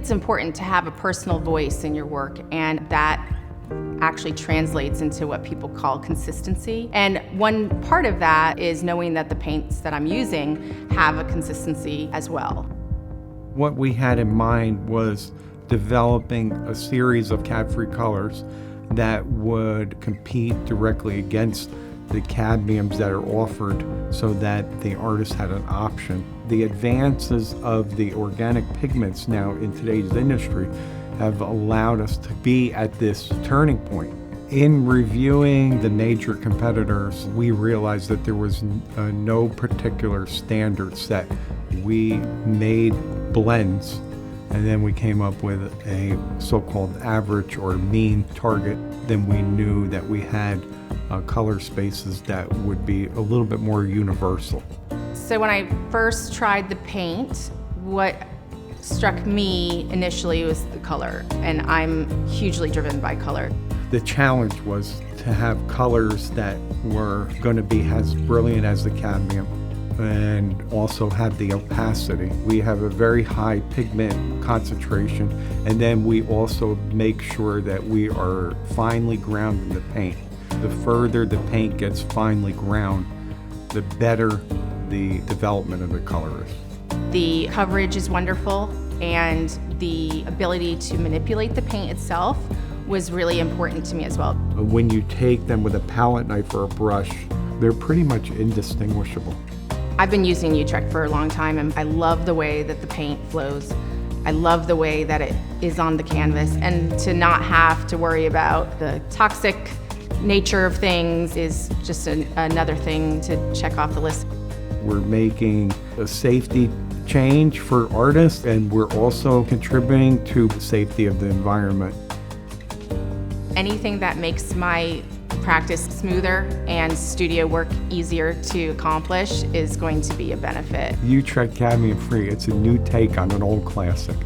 It's important to have a personal voice in your work, and that actually translates into what people call consistency. And one part of that is knowing that the paints that I'm using have a consistency as well. What we had in mind was developing a series of cad-free colors that would compete directly against the cadmiums that are offered so that the artist had an option. The advances of the organic pigments now in today's industry have allowed us to be at this turning point. In reviewing the major competitors, we realized that there was no particular standard set. We made blends, and then we came up with a so-called average or mean target. Then we knew that we had color spaces that would be a little bit more universal. So when I first tried the paint, what struck me initially was the color, and I'm hugely driven by color. The challenge was to have colors that were going to be as brilliant as the cadmium and also have the opacity. We have a very high pigment concentration, and then we also make sure that we are finely ground in the paint. The further the paint gets finely ground, the better the development of the color is. The coverage is wonderful, and the ability to manipulate the paint itself was really important to me as well. When you take them with a palette knife or a brush, they're pretty much indistinguishable. I've been using Utrecht for a long time, and I love the way that the paint flows. I love the way that it is on the canvas, and to not have to worry about the toxic nature of things is just another thing to check off the list. We're making a safety change for artists, and we're also contributing to the safety of the environment. Anything that makes my practice smoother and studio work easier to accomplish is going to be a benefit. Utrecht Cadmium-Free, it's a new take on an old classic.